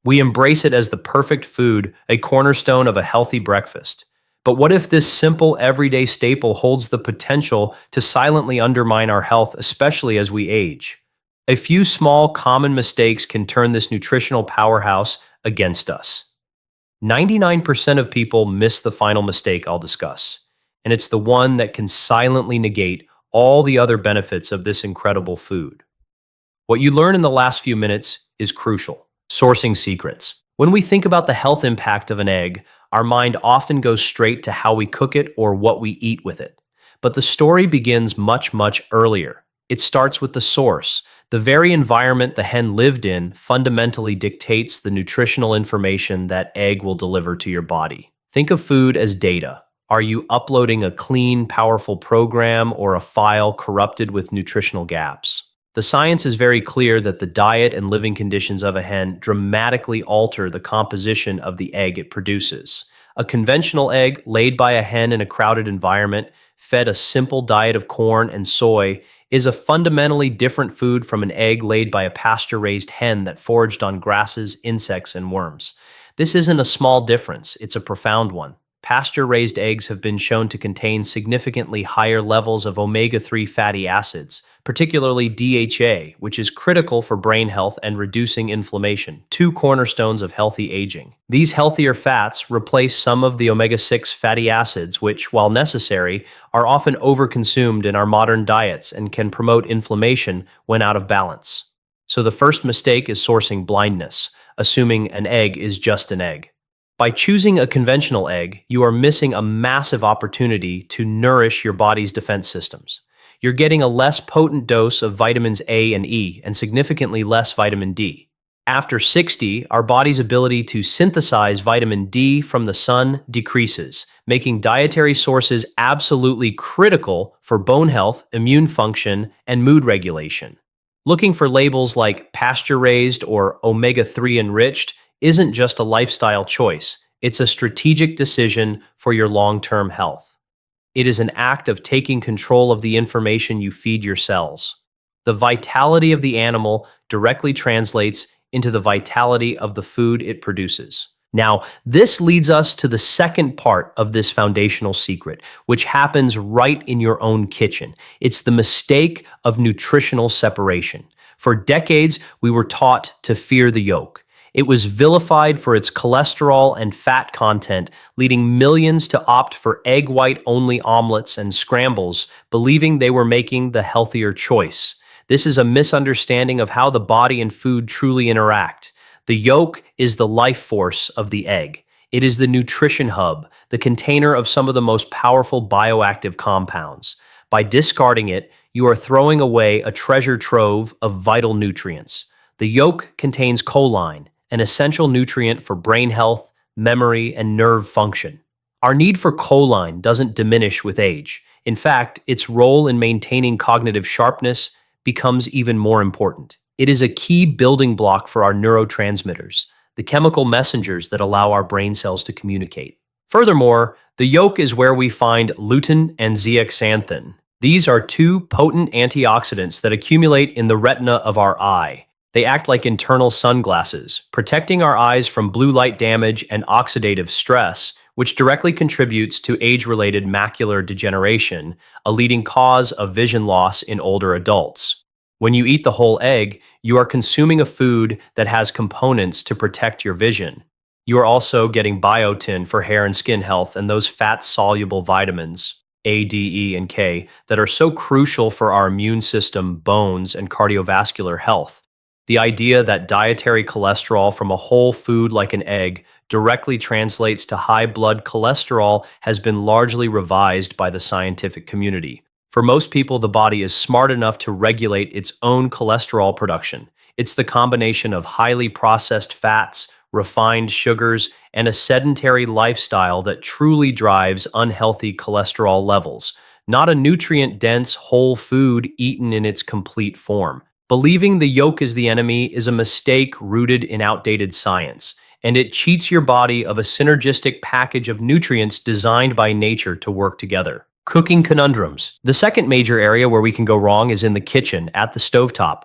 We embrace it as the perfect food, a cornerstone of a healthy breakfast. But what if this simple, everyday staple holds the potential to silently undermine our health, especially as we age? A few small, common mistakes can turn this nutritional powerhouse against us. 99% of people miss the final mistake I'll discuss, and it's the one that can silently negate all the other benefits of this incredible food. What you learn in the last few minutes is crucial. Sourcing secrets. When we think about the health impact of an egg, our mind often goes straight to how we cook it or what we eat with it. But the story begins much, much earlier. It starts with the source. The very environment the hen lived in fundamentally dictates the nutritional information that egg will deliver to your body. Think of food as data. Are you uploading a clean, powerful program or a file corrupted with nutritional gaps? The science is very clear that the diet and living conditions of a hen dramatically alter the composition of the egg it produces. A conventional egg laid by a hen in a crowded environment, fed a simple diet of corn and soy, is a fundamentally different food from an egg laid by a pasture-raised hen that foraged on grasses, insects, and worms. This isn't a small difference, it's a profound one. Pasture-raised eggs have been shown to contain significantly higher levels of omega-3 fatty acids, particularly DHA, which is critical for brain health and reducing inflammation, two cornerstones of healthy aging. These healthier fats replace some of the omega-6 fatty acids, which, while necessary, are often overconsumed in our modern diets and can promote inflammation when out of balance. So the first mistake is sourcing blindness, assuming an egg is just an egg. By choosing a conventional egg, you are missing a massive opportunity to nourish your body's defense systems. You're getting a less potent dose of vitamins A and E and significantly less vitamin D. After 60, our body's ability to synthesize vitamin D from the sun decreases, making dietary sources absolutely critical for bone health, immune function, and mood regulation. Looking for labels like pasture-raised or omega-3 enriched isn't just a lifestyle choice, it's a strategic decision for your long-term health. It is an act of taking control of the information you feed your cells. The vitality of the animal directly translates into the vitality of the food it produces. Now, this leads us to the second part of this foundational secret, which happens right in your own kitchen. It's the mistake of nutritional separation. For decades, we were taught to fear the yolk. It was vilified for its cholesterol and fat content, leading millions to opt for egg white-only omelets and scrambles, believing they were making the healthier choice. This is a misunderstanding of how the body and food truly interact. The yolk is the life force of the egg. It is the nutrition hub, the container of some of the most powerful bioactive compounds. By discarding it, you are throwing away a treasure trove of vital nutrients. The yolk contains choline, an essential nutrient for brain health, memory, and nerve function. Our need for choline doesn't diminish with age. In fact, its role in maintaining cognitive sharpness becomes even more important. It is a key building block for our neurotransmitters, the chemical messengers that allow our brain cells to communicate. Furthermore, the yolk is where we find lutein and zeaxanthin. These are two potent antioxidants that accumulate in the retina of our eye. They act like internal sunglasses, protecting our eyes from blue light damage and oxidative stress, which directly contributes to age-related macular degeneration, a leading cause of vision loss in older adults. When you eat the whole egg, you are consuming a food that has components to protect your vision. You are also getting biotin for hair and skin health and those fat-soluble vitamins, A, D, E, and K, that are so crucial for our immune system, bones, and cardiovascular health. The idea that dietary cholesterol from a whole food like an egg directly translates to high blood cholesterol has been largely revised by the scientific community. For most people, the body is smart enough to regulate its own cholesterol production. It's the combination of highly processed fats, refined sugars, and a sedentary lifestyle that truly drives unhealthy cholesterol levels, not a nutrient-dense whole food eaten in its complete form. Believing the yolk is the enemy is a mistake rooted in outdated science, and it cheats your body of a synergistic package of nutrients designed by nature to work together. Cooking conundrums. The second major area where we can go wrong is in the kitchen, at the stovetop.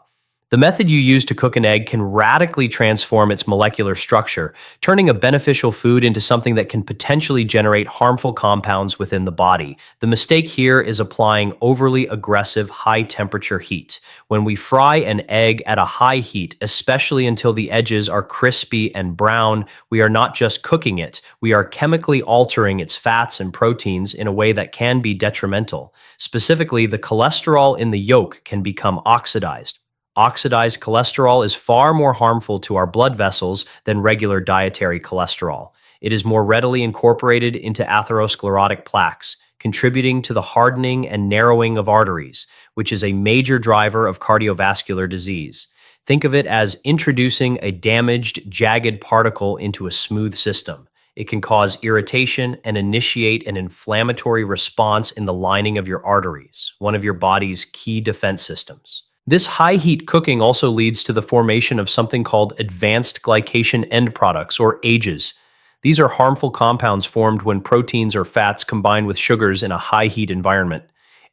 The method you use to cook an egg can radically transform its molecular structure, turning a beneficial food into something that can potentially generate harmful compounds within the body. The mistake here is applying overly aggressive high temperature heat. When we fry an egg at a high heat, especially until the edges are crispy and brown, we are not just cooking it, we are chemically altering its fats and proteins in a way that can be detrimental. Specifically, the cholesterol in the yolk can become oxidized. Oxidized cholesterol is far more harmful to our blood vessels than regular dietary cholesterol. It is more readily incorporated into atherosclerotic plaques, contributing to the hardening and narrowing of arteries, which is a major driver of cardiovascular disease. Think of it as introducing a damaged, jagged particle into a smooth system. It can cause irritation and initiate an inflammatory response in the lining of your arteries, one of your body's key defense systems. This high heat cooking also leads to the formation of something called advanced glycation end products, or AGEs. These are harmful compounds formed when proteins or fats combine with sugars in a high heat environment.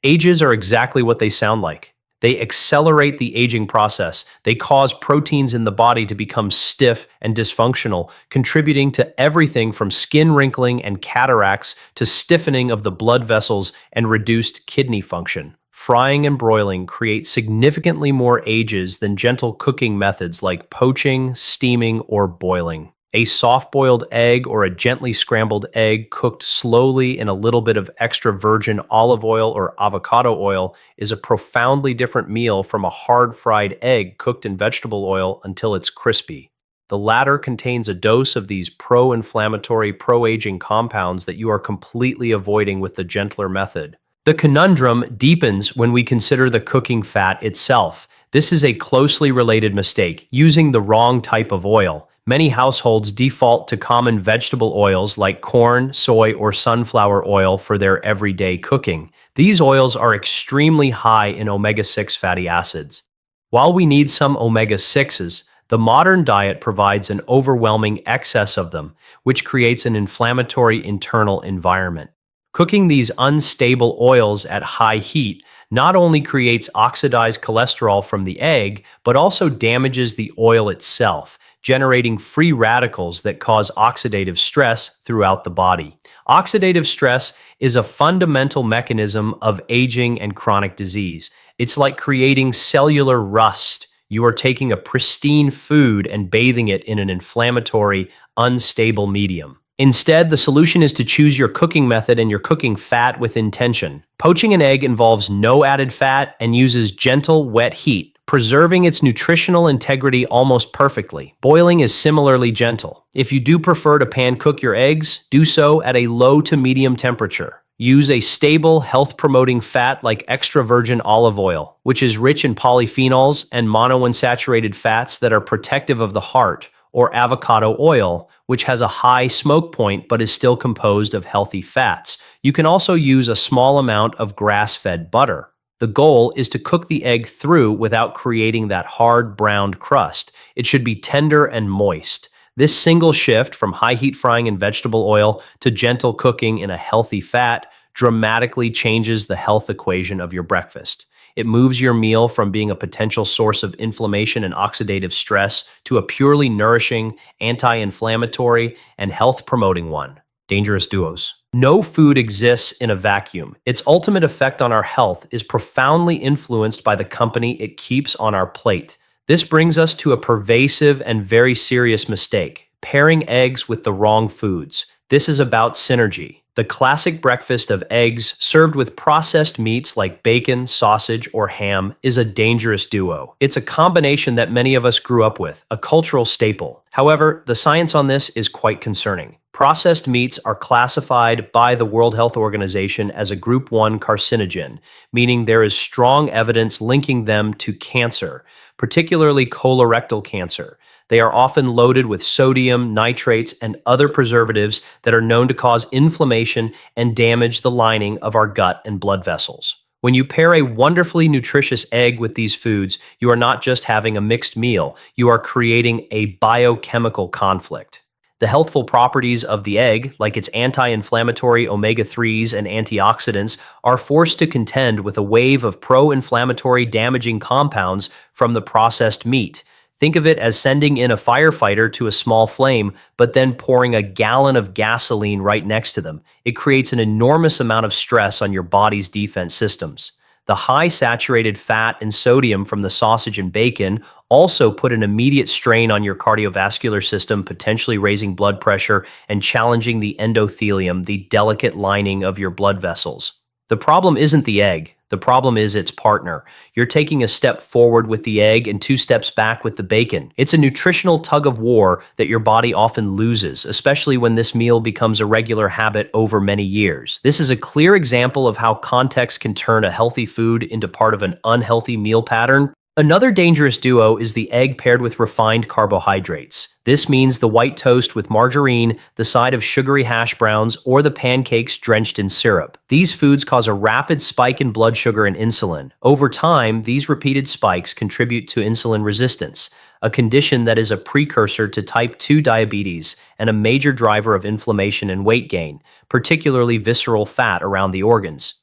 AGEs are exactly what they sound like. They accelerate the aging process. They cause proteins in the body to become stiff and dysfunctional, contributing to everything from skin wrinkling and cataracts to stiffening of the blood vessels and reduced kidney function. Frying and broiling create significantly more AGEs than gentle cooking methods like poaching, steaming, or boiling. A soft-boiled egg or a gently scrambled egg cooked slowly in a little bit of extra virgin olive oil or avocado oil is a profoundly different meal from a hard-fried egg cooked in vegetable oil until it's crispy. The latter contains a dose of these pro-inflammatory, pro-aging compounds that you are completely avoiding with the gentler method. The conundrum deepens when we consider the cooking fat itself. This is a closely related mistake, using the wrong type of oil. Many households default to common vegetable oils like corn, soy, or sunflower oil for their everyday cooking. These oils are extremely high in omega-6 fatty acids. While we need some omega-6s, the modern diet provides an overwhelming excess of them, which creates an inflammatory internal environment. Cooking these unstable oils at high heat not only creates oxidized cholesterol from the egg, but also damages the oil itself, generating free radicals that cause oxidative stress throughout the body. Oxidative stress is a fundamental mechanism of aging and chronic disease. It's like creating cellular rust. You are taking a pristine food and bathing it in an inflammatory, unstable medium. Instead, the solution is to choose your cooking method and your cooking fat with intention. Poaching an egg involves no added fat and uses gentle, wet heat, preserving its nutritional integrity almost perfectly. Boiling is similarly gentle. If you do prefer to pan cook your eggs, do so at a low to medium temperature. Use a stable, health-promoting fat like extra virgin olive oil, which is rich in polyphenols and monounsaturated fats that are protective of the heart, or avocado oil, which has a high smoke point but is still composed of healthy fats. You can also use a small amount of grass-fed butter. The goal is to cook the egg through without creating that hard browned crust. It should be tender and moist. This single shift from high heat frying in vegetable oil to gentle cooking in a healthy fat dramatically changes the health equation of your breakfast. It moves your meal from being a potential source of inflammation and oxidative stress to a purely nourishing, anti-inflammatory, and health-promoting one. Dangerous duos. No food exists in a vacuum. Its ultimate effect on our health is profoundly influenced by the company it keeps on our plate. This brings us to a pervasive and very serious mistake: pairing eggs with the wrong foods. This is about synergy. The classic breakfast of eggs served with processed meats like bacon, sausage, or ham is a dangerous duo. It's a combination that many of us grew up with, a cultural staple. However, the science on this is quite concerning. Processed meats are classified by the World Health Organization as a Group 1 carcinogen, meaning there is strong evidence linking them to cancer, particularly colorectal cancer. They are often loaded with sodium, nitrates, and other preservatives that are known to cause inflammation and damage the lining of our gut and blood vessels. When you pair a wonderfully nutritious egg with these foods, you are not just having a mixed meal, you are creating a biochemical conflict. The healthful properties of the egg, like its anti-inflammatory omega-3s and antioxidants, are forced to contend with a wave of pro-inflammatory damaging compounds from the processed meat. Think of it as sending in a firefighter to a small flame, but then pouring a gallon of gasoline right next to them. It creates an enormous amount of stress on your body's defense systems. The high saturated fat and sodium from the sausage and bacon also put an immediate strain on your cardiovascular system, potentially raising blood pressure and challenging the endothelium, the delicate lining of your blood vessels. The problem isn't the egg. The problem is its partner. You're taking a step forward with the egg and two steps back with the bacon. It's a nutritional tug of war that your body often loses, especially when this meal becomes a regular habit over many years. This is a clear example of how context can turn a healthy food into part of an unhealthy meal pattern. Another dangerous duo is the egg paired with refined carbohydrates. This means the white toast with margarine, the side of sugary hash browns, or the pancakes drenched in syrup. These foods cause a rapid spike in blood sugar and insulin. Over time, these repeated spikes contribute to insulin resistance, a condition that is a precursor to type 2 diabetes and a major driver of inflammation and weight gain, particularly visceral fat around the organs.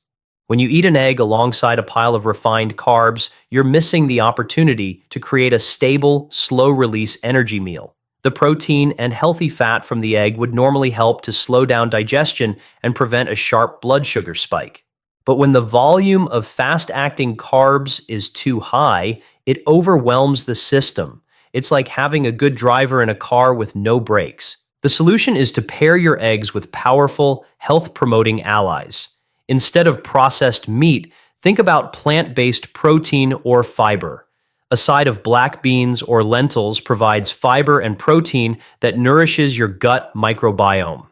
When you eat an egg alongside a pile of refined carbs, you're missing the opportunity to create a stable, slow-release energy meal. The protein and healthy fat from the egg would normally help to slow down digestion and prevent a sharp blood sugar spike. But when the volume of fast-acting carbs is too high, it overwhelms the system. It's like having a good driver in a car with no brakes. The solution is to pair your eggs with powerful, health-promoting allies. Instead of processed meat, think about plant-based protein or fiber. A side of black beans or lentils provides fiber and protein that nourishes your gut microbiome.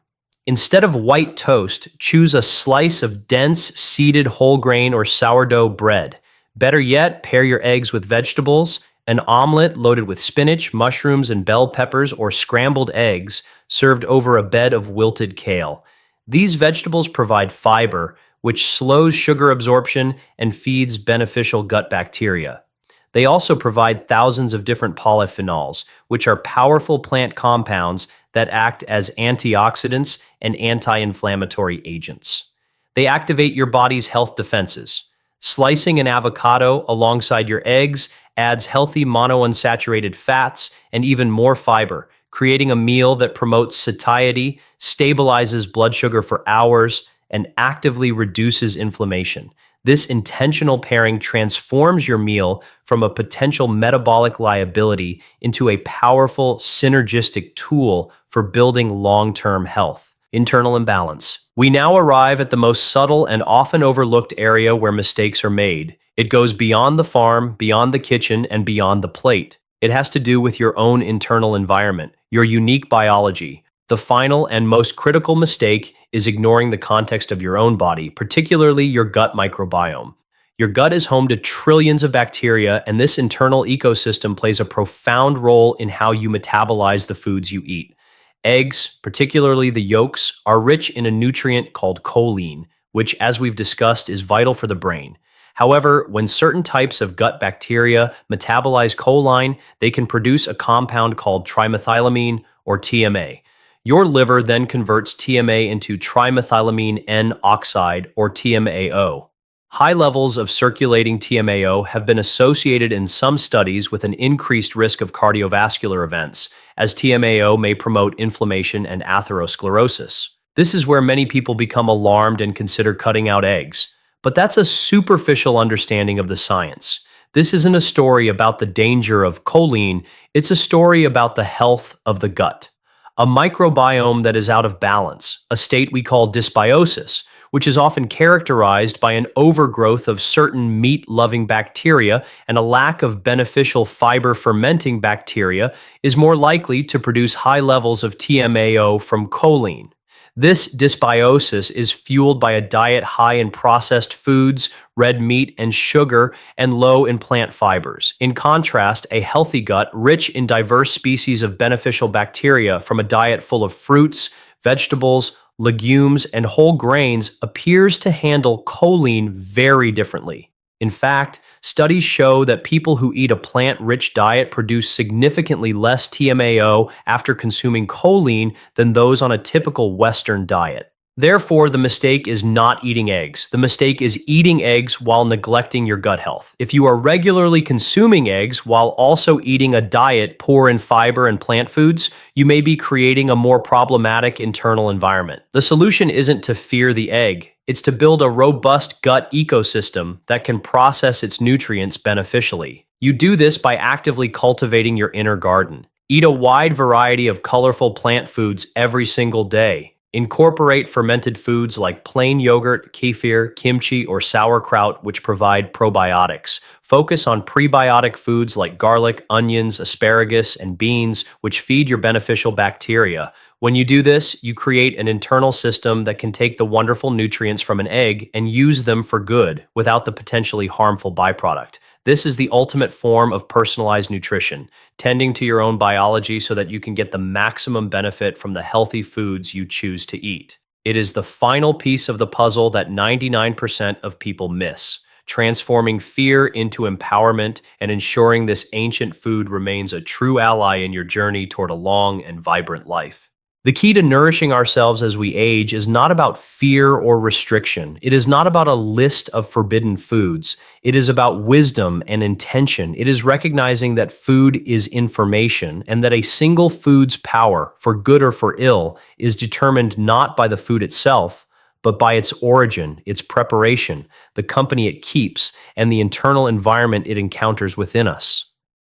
Instead of white toast, choose a slice of dense, seeded whole grain or sourdough bread. Better yet, pair your eggs with vegetables, an omelet loaded with spinach, mushrooms, and bell peppers, or scrambled eggs served over a bed of wilted kale. These vegetables provide fiber, which slows sugar absorption and feeds beneficial gut bacteria. They also provide thousands of different polyphenols, which are powerful plant compounds that act as antioxidants and anti-inflammatory agents. They activate your body's health defenses. Slicing an avocado alongside your eggs adds healthy monounsaturated fats and even more fiber, creating a meal that promotes satiety, stabilizes blood sugar for hours, and actively reduces inflammation. This intentional pairing transforms your meal from a potential metabolic liability into a powerful synergistic tool for building long-term health. Internal imbalance. We now arrive at the most subtle and often overlooked area where mistakes are made. It goes beyond the farm, beyond the kitchen, and beyond the plate. It has to do with your own internal environment, your unique biology. The final and most critical mistake is ignoring the context of your own body, particularly your gut microbiome. Your gut is home to trillions of bacteria, and this internal ecosystem plays a profound role in how you metabolize the foods you eat. Eggs, particularly the yolks, are rich in a nutrient called choline, which, as we've discussed, is vital for the brain. However, when certain types of gut bacteria metabolize choline, they can produce a compound called trimethylamine, or TMA. Your liver then converts TMA into trimethylamine N oxide, or TMAO. High levels of circulating TMAO have been associated in some studies with an increased risk of cardiovascular events, as TMAO may promote inflammation and atherosclerosis. This is where many people become alarmed and consider cutting out eggs. But that's a superficial understanding of the science. This isn't a story about the danger of choline, it's a story about the health of the gut. A microbiome that is out of balance, a state we call dysbiosis, which is often characterized by an overgrowth of certain meat-loving bacteria and a lack of beneficial fiber-fermenting bacteria, is more likely to produce high levels of TMAO from choline. This dysbiosis is fueled by a diet high in processed foods, red meat, and sugar, and low in plant fibers. In contrast, a healthy gut, rich in diverse species of beneficial bacteria from a diet full of fruits, vegetables, legumes, and whole grains, appears to handle choline very differently. In fact, studies show that people who eat a plant-rich diet produce significantly less TMAO after consuming choline than those on a typical Western diet. Therefore, the mistake is not eating eggs. The mistake is eating eggs while neglecting your gut health. If you are regularly consuming eggs while also eating a diet poor in fiber and plant foods, you may be creating a more problematic internal environment. The solution isn't to fear the egg. It's to build a robust gut ecosystem that can process its nutrients beneficially. You do this by actively cultivating your inner garden. Eat a wide variety of colorful plant foods every single day. Incorporate fermented foods like plain yogurt, kefir, kimchi, or sauerkraut, which provide probiotics. Focus on prebiotic foods like garlic, onions, asparagus, and beans, which feed your beneficial bacteria. When you do this, you create an internal system that can take the wonderful nutrients from an egg and use them for good without the potentially harmful byproduct. This is the ultimate form of personalized nutrition, tending to your own biology so that you can get the maximum benefit from the healthy foods you choose to eat. It is the final piece of the puzzle that 99% of people miss, transforming fear into empowerment and ensuring this ancient food remains a true ally in your journey toward a long and vibrant life. The key to nourishing ourselves as we age is not about fear or restriction. It is not about a list of forbidden foods. It is about wisdom and intention. It is recognizing that food is information and that a single food's power, for good or for ill, is determined not by the food itself, but by its origin, its preparation, the company it keeps, and the internal environment it encounters within us.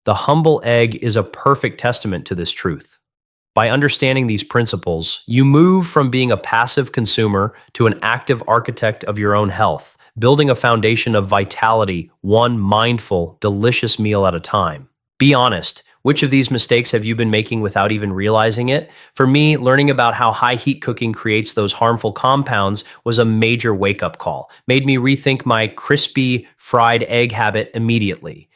The humble egg is a perfect testament to this truth. By understanding these principles, you move from being a passive consumer to an active architect of your own health, building a foundation of vitality, one mindful, delicious meal at a time. Be honest, which of these mistakes have you been making without even realizing it? For me, learning about how high heat cooking creates those harmful compounds was a major wake-up call, made me rethink my crispy fried egg habit immediately.